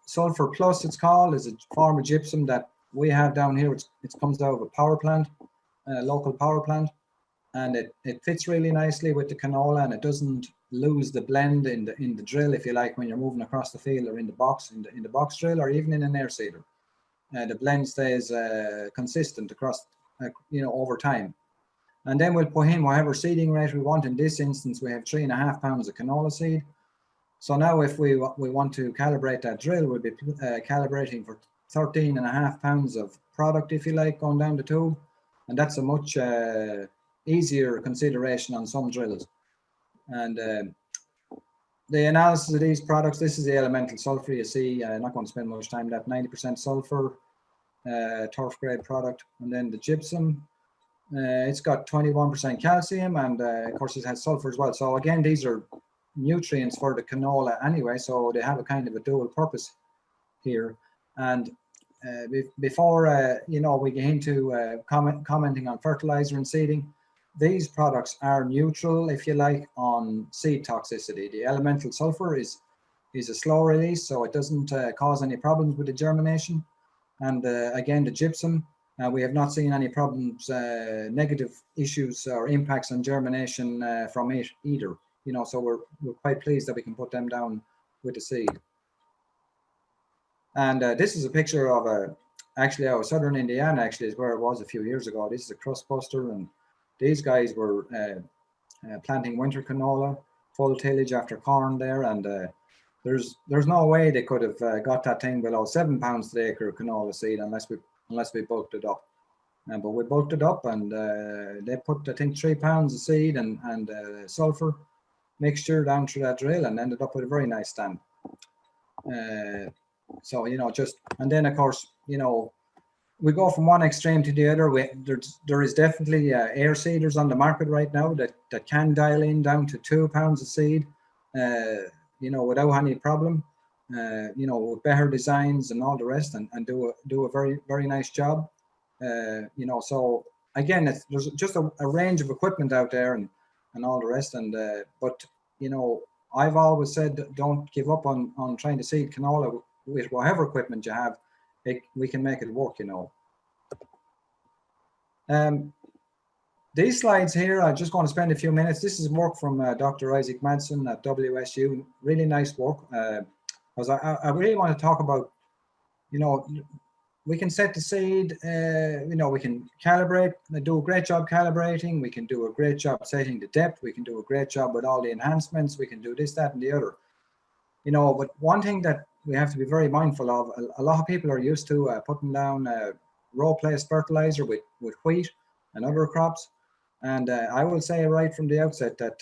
[SPEAKER 3] Sulfur Plus, it's called, is a form of gypsum that we have down here. It comes out of a power plant, local power plant, and it fits really nicely with the canola, and it doesn't lose the blend in the drill, if you like, when you're moving across the field or in the box drill, or even in an air seeder. The blend stays consistent across, you know, over time. And then we'll put in whatever seeding rate we want. In this instance, we have 3.5 pounds of canola seed. So now if we want to calibrate that drill, we'll be calibrating for 13.5 pounds of product, if you like, going down the tube. And that's a much easier consideration on some drills. And the analysis of these products, this is the elemental sulfur. You see, I'm not going to spend much time on that. 90% sulfur, turf grade product. And then the gypsum, it's got 21% calcium, and of course it has sulfur as well. So again, these are nutrients for the canola anyway, so they have a kind of a dual purpose here. And before you know, we get into commenting on fertilizer and seeding, these products are neutral, if you like, on seed toxicity. The elemental sulfur is a slow release, so it doesn't cause any problems with the germination. And again, the gypsum, we have not seen any problems, negative issues or impacts on germination from it either. You know, so we're quite pleased that we can put them down with the seed. And this is a picture of actually out of southern Indiana, actually, is where it was a few years ago. This is a crust buster, and these guys were planting winter canola, full tillage after corn there, and there's no way they could have got that thing below 7 pounds to the acre of canola seed unless we bulked it up. But we bulked it up, and they put, I think, 3 pounds of seed and sulfur mixture down through that drill, and ended up with a very nice stand. So, you know, and then of course, you know, we go from one extreme to the other. There is definitely air seeders on the market right now that can dial in down to 2 pounds of seed, you know, without any problem, you know, with better designs and all the rest, and do a very, very nice job. You know, so again, there's just a range of equipment out there and all the rest. And but you know, I've always said, don't give up on trying to seed canola with whatever equipment you have. We can make it work, you know. These slides here, I'm just going to spend a few minutes. This is work from Dr. Isaac Madsen at WSU. Really nice work. Because I really want to talk about, you know, we can set the seed, you know, we can calibrate, do a great job calibrating, we can do a great job setting the depth, we can do a great job with all the enhancements, we can do this, that, and the other. You know, but one thing that we have to be very mindful of, a lot of people are used to putting down row placed fertilizer with wheat and other crops. And I will say right from the outset that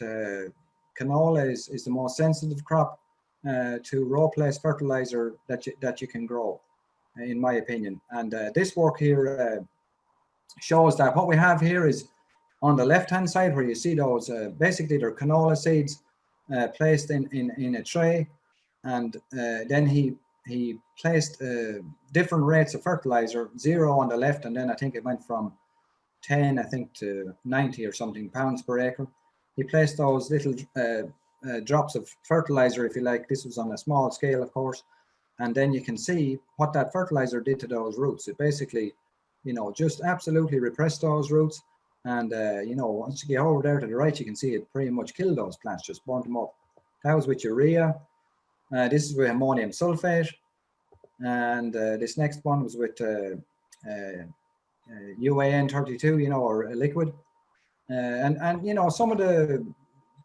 [SPEAKER 3] canola is the most sensitive crop to row placed fertilizer that you can grow, in my opinion. And this work here shows that what we have here is on the left hand side where you see those basically they're canola seeds placed in a tray, and then he placed different rates of fertilizer, 0 on the left, and then I think it went from 10 I think to 90 or something pounds per acre. He placed those little drops of fertilizer, if you like. This was on a small scale, of course, and then you can see what that fertilizer did to those roots. It basically, you know, just absolutely repressed those roots. And you know, once you get over there to the right, you can see it pretty much killed those plants, just burnt them up. That was with urea. This is with ammonium sulfate, and this next one was with UAN32, you know, or a liquid. And you know, some of the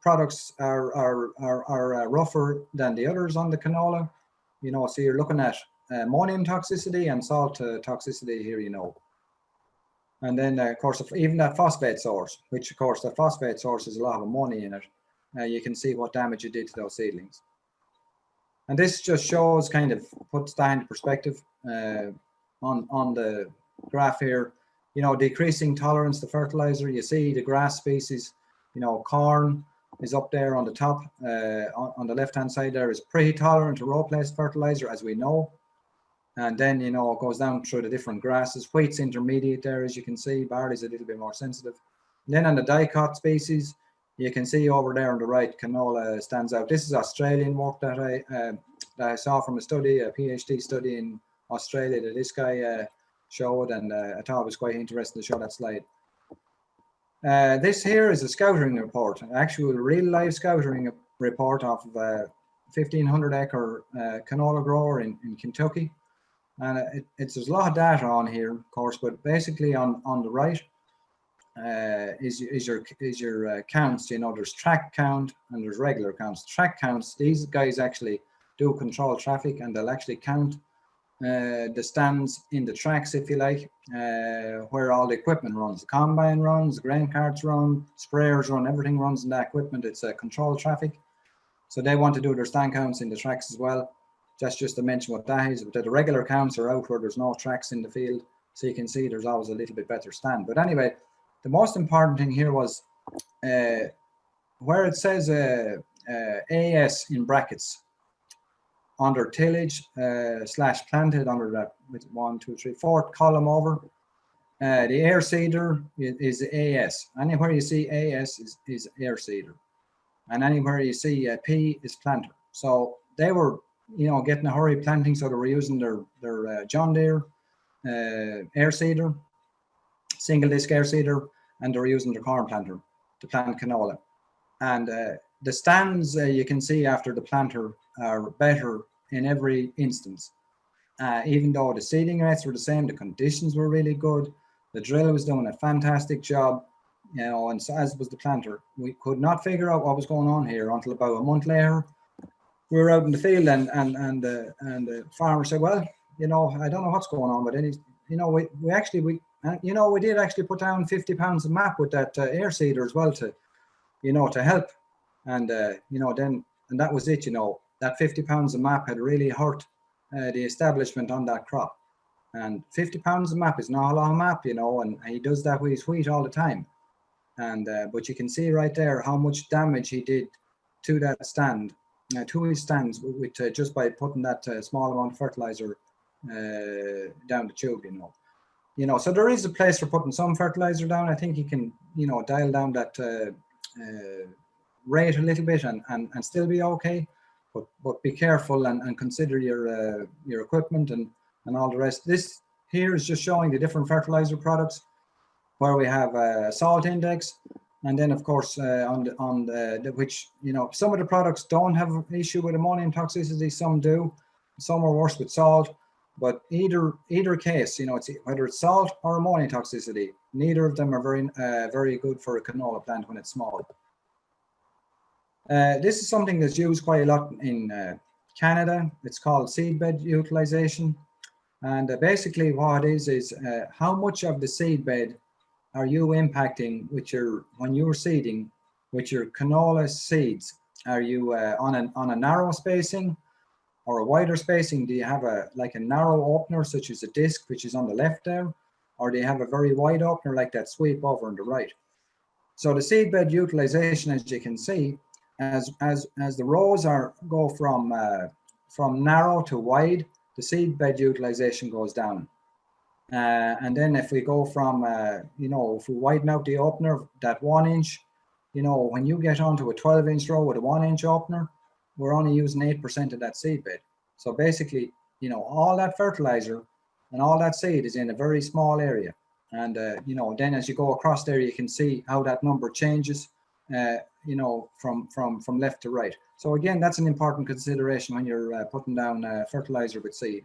[SPEAKER 3] products are rougher than the others on the canola. You know, so you're looking at ammonium toxicity and salt toxicity here, you know. And then, of course, even that phosphate source, which, of course, the phosphate source has a lot of ammonia in it, you can see what damage it did to those seedlings. And this just shows, kind of puts that into perspective on the graph here. You know, decreasing tolerance to fertilizer. You see the grass species, you know, corn is up there on the top. On the left-hand side there is pretty tolerant to row-placed fertilizer, as we know. And then, you know, it goes down through the different grasses. Wheat's intermediate there, as you can see. Barley's a little bit more sensitive. And then on the dicot species, you can see over there on the right, canola stands out. This is Australian work that I saw from a study, a PhD study in Australia that this guy showed, and I thought it was quite interesting to show that slide. This here is a scouting report, an actual real-life scouting report of a 1,500 acre canola grower in Kentucky. And there's a lot of data on here, of course, but basically on the right is your counts. You know, there's track count and there's regular counts. Track counts, these guys actually do control traffic, and they'll actually count the stands in the tracks, if you like, where all the equipment runs. The combine runs, the grain carts run, sprayers run, everything runs in that equipment. It's controlled traffic. So they want to do their stand counts in the tracks as well. Just to mention what that is, but the regular counts are out where there's no tracks in the field. So you can see there's always a little bit better stand. But anyway, the most important thing here was where it says AS in brackets under tillage / planted under that with 1, 2, 3, 4th column over. The air seeder is AS. Anywhere you see AS is air seeder. And anywhere you see P is planter. So they were, you know, getting a hurry planting, so they were using their John Deere air seeder, single disc air seeder, and they were using their corn planter to plant canola. And the stands you can see after the planter are better in every instance. Even though the seeding rates were the same, the conditions were really good. The drill was doing a fantastic job, you know, and so as was the planter. We could not figure out what was going on here until about a month later. We were out in the field, and the farmer said, "Well, you know, I don't know what's going on, but then you know, we did actually put down 50 pounds of MAP with that air seeder as well to, you know, to help." And you know, then and that was it. You know, that 50 pounds of MAP had really hurt the establishment on that crop. And 50 pounds of MAP is not a lot of MAP, you know, and he does that with his wheat all the time. And but you can see right there how much damage he did to that stand. To his stands with just by putting that small amount of fertilizer down the tube, you know. So there is a place for putting some fertilizer down. I think you can, you know, dial down that rate a little bit and still be okay. But be careful and consider your equipment and all the rest. This here is just showing the different fertilizer products where we have a salt index. And then, of course, which, you know, some of the products don't have an issue with ammonium toxicity, some do. Some are worse with salt, but either case, you know, whether it's salt or ammonium toxicity, neither of them are very good for a canola plant when it's small. This is something that's used quite a lot in Canada. It's called seed bed utilization. And basically what it is how much of the seed bed are you impacting with when you're seeding with your canola seeds? Are you on a narrow spacing or a wider spacing? Do you have a narrow opener such as a disc, which is on the left there, or do you have a very wide opener like that sweep over on the right? So the seed bed utilization, as you can see, as the rows go from narrow to wide, the seed bed utilization goes down. And then if we go from, you know, if we widen out the opener, that 1 inch, you know, when you get onto a 12-inch row with a 1 inch opener, we're only using 8% of that seed bed. So basically, you know, all that fertilizer and all that seed is in a very small area. And, you know, then as you go across there, you can see how that number changes, you know, from left to right. So again, that's an important consideration when you're putting down fertilizer with seed.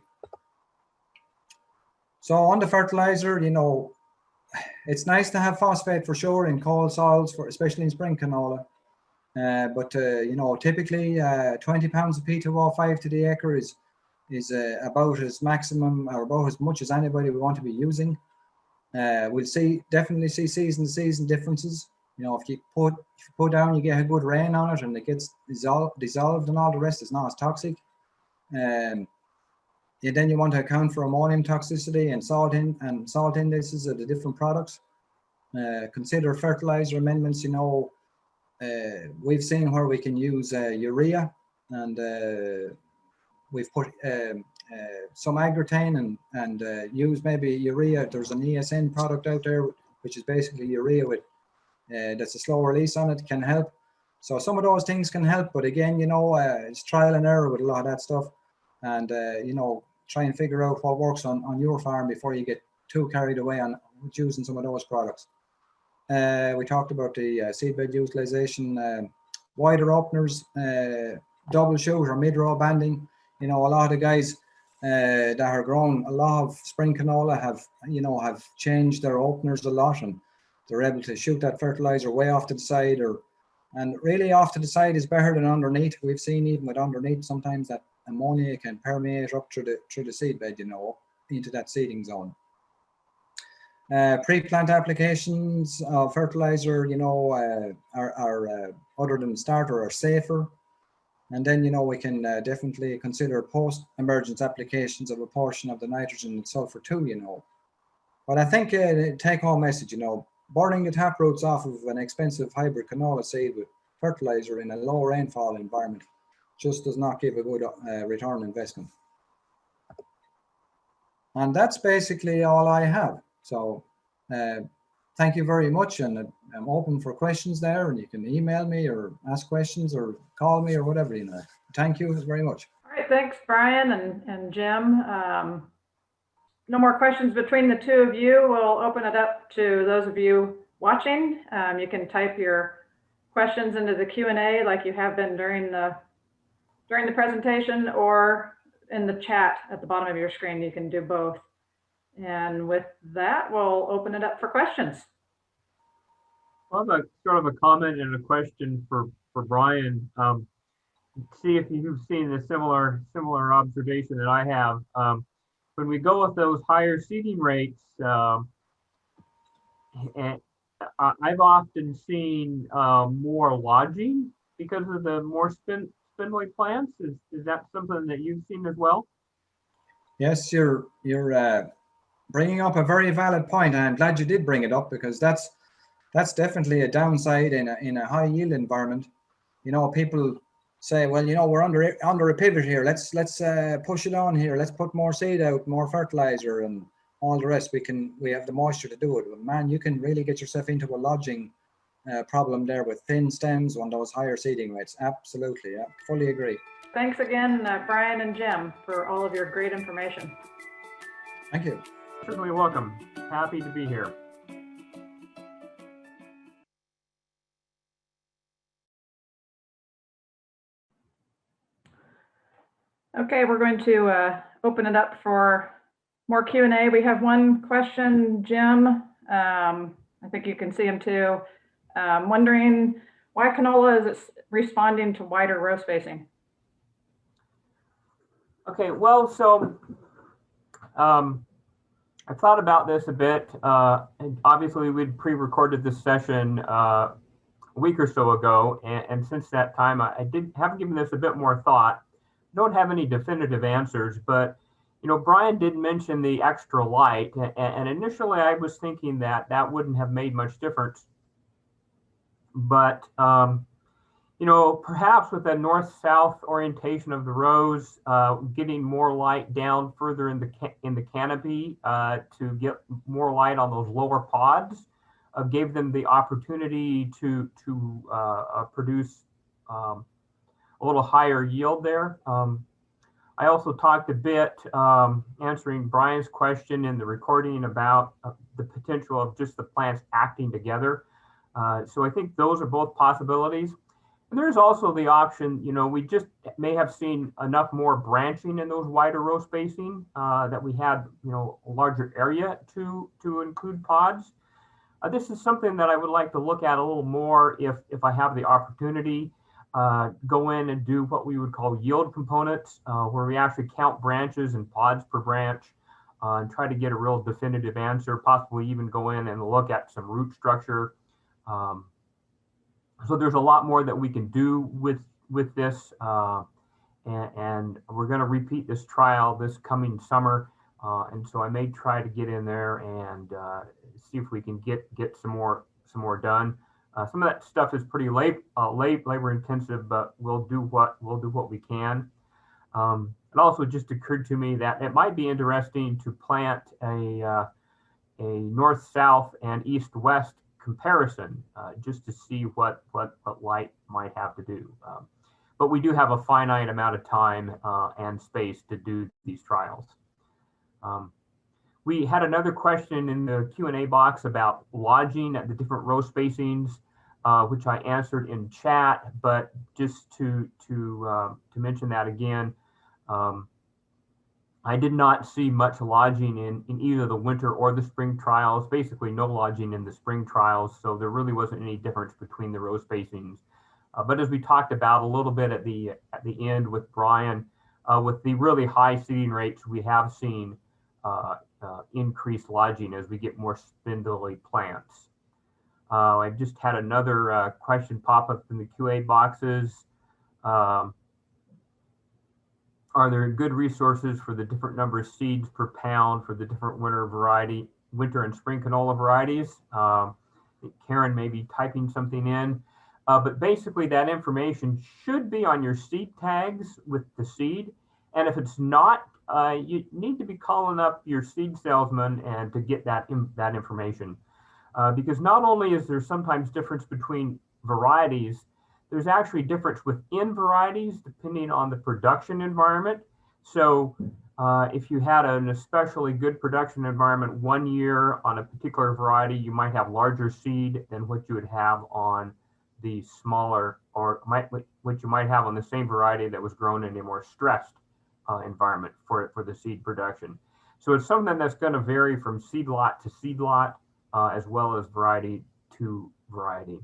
[SPEAKER 3] So on the fertilizer, you know, it's nice to have phosphate for sure in cold soils, especially in spring canola. But you know, typically 20 pounds of P2O5 to the acre is about as maximum or about as much as anybody would want to be using. We'll definitely see season to season differences. You know, if you put down, you get a good rain on it and it gets dissolved and all the rest is not as toxic. Then you want to account for ammonium toxicity and salt indices of the different products. Consider fertilizer amendments. You know, we've seen where we can use urea, and we've put some agrotane and use maybe urea. There's an ESN product out there which is basically urea with that's a slow release on it, can help. So some of those things can help, but again, you know, it's trial and error with a lot of that stuff, and you know, try and figure out what works on your farm before you get too carried away on using some of those products. We talked about the seedbed utilization, wider openers, double shoot or mid-row banding. You know, a lot of the guys that are growing a lot of spring canola have changed their openers a lot, and they're able to shoot that fertilizer way off to the side, and really off to the side is better than underneath. We've seen even with underneath sometimes that ammonia can permeate up through the seed bed, you know, into that seeding zone. Pre-plant applications of fertilizer, you know, are other than starter, are safer. And then, you know, we can definitely consider post-emergence applications of a portion of the nitrogen and sulfur too, you know. But I think the take-home message, you know, burning the taproots off of an expensive hybrid canola seed with fertilizer in a low rainfall environment just does not give a good return on investment. And that's basically all I have. So thank you very much, and I'm open for questions there, and you can email me or ask questions or call me or whatever, you know. Thank you very much.
[SPEAKER 1] All right, thanks, Brian and Jim. No more questions between the two of you. We'll open it up to those of you watching. You can type your questions into the Q&A like you have been during the presentation, or in the chat at the bottom of your screen. You can do both. And with that, we'll open it up for questions.
[SPEAKER 2] I have a sort of a comment and a question for Brian. See if you've seen a similar observation that I have. When we go with those higher seeding rates, and I've often seen more lodging because of the more spindly plants. Is that something that you've seen as well?
[SPEAKER 3] Yes, you're bringing up a very valid point, and I'm glad you did bring it up, because that's definitely a downside in a high yield environment. You know, people say, well, you know, we're under a pivot here. Let's push it on here. Let's put more seed out, more fertilizer, and all the rest. We have the moisture to do it. But man, you can really get yourself into a lodging problem there with thin stems on those higher seeding rates. Absolutely, yeah, fully agree.
[SPEAKER 1] Thanks again, Brian and Jim, for all of your great information.
[SPEAKER 3] Thank you.
[SPEAKER 2] Certainly welcome. Happy to be here.
[SPEAKER 1] Okay, we're going to open it up for more Q&A. We have one question, Jim. I think you can see him too. Wondering why canola is responding to wider row spacing?
[SPEAKER 2] Okay, well, so I thought about this a bit. And obviously, we'd pre-recorded this session a week or so ago, and since that time, I haven't given this a bit more thought. Don't have any definitive answers, but Brian did mention the extra light, and initially I was thinking that that wouldn't have made much difference, but perhaps with the north-south orientation of the rows, getting more light down further in the canopy to get more light on those lower pods gave them the opportunity to produce a little higher yield there. I also talked a bit answering Brian's question in the recording about the potential of just the plants acting together. So I think those are both possibilities. And there's also the option, we just may have seen enough more branching in those wider row spacing that we had, a larger area to include pods. This is something that I would like to look at a little more if I have the opportunity. Go in and do what we would call yield components, where we actually count branches and pods per branch and try to get a real definitive answer, possibly even go in and look at some root structure. So there's a lot more that we can do with this, and we're going to repeat this trial this coming summer, and so I may try to get in there and see if we can get some more done. Some of that stuff is pretty labor intensive, but we'll do what we can. It also just occurred to me that it might be interesting to plant a north-south and east-west comparison just to see what light might have to do. But we do have a finite amount of time and space to do these trials. We had another question in the Q&A box about lodging at the different row spacings, which I answered in chat, but just to mention that again, I did not see much lodging in either the winter or the spring trials, basically no lodging in the spring trials, so there really wasn't any difference between the row spacings. But as we talked about a little bit at the end with Brian, with the really high seeding rates, we have seen increased lodging as we get more spindly plants. I just had another question pop up in the QA boxes. Are there good resources for the different number of seeds per pound for the different winter and spring canola varieties? Karen may be typing something in, but basically that information should be on your seed tags with the seed. And if it's not, you need to be calling up your seed salesman and to get that information. Because not only is there sometimes difference between varieties, there's actually difference within varieties depending on the production environment. So if you had an especially good production environment one year on a particular variety, you might have larger seed than what you would have on the smaller, or what you might have on the same variety that was grown in a more stressed environment for the seed production. So it's something that's going to vary from seed lot to seed lot, as well as variety to variety.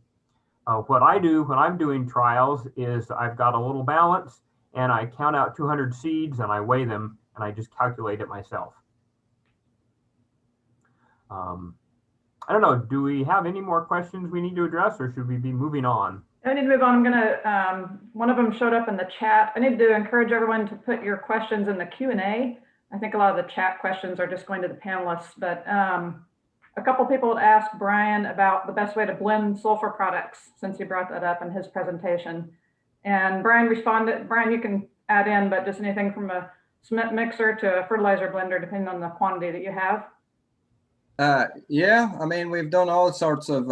[SPEAKER 2] What I do when I'm doing trials is I've got a little balance and I count out 200 seeds and I weigh them and I just calculate it myself. I don't know, do we have any more questions we need to address, or should we be moving on?
[SPEAKER 1] I need to move on. I'm gonna, one of them showed up in the chat. I need to encourage everyone to put your questions in the Q&A. I think a lot of the chat questions are just going to the panelists, but a couple people had asked Brian about the best way to blend sulfur products, since he brought that up in his presentation. And Brian responded, Brian, you can add in, but just anything from a cement mixer to a fertilizer blender, depending on the quantity that you have.
[SPEAKER 3] Yeah, I mean, we've done all sorts of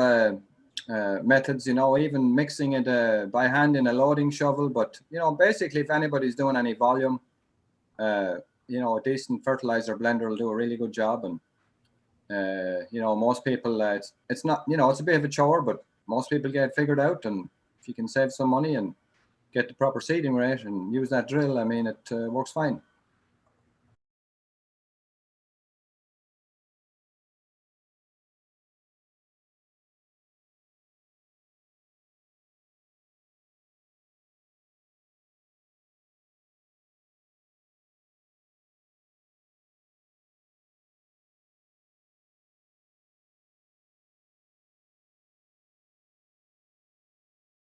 [SPEAKER 3] methods, even mixing it by hand in a loading shovel. But, basically, if anybody's doing any volume, a decent fertilizer blender will do a really good job. And most people, it's not, it's a bit of a chore, but most people get it figured out. And if you can save some money and get the proper seeding rate and use that drill, I mean, it works fine.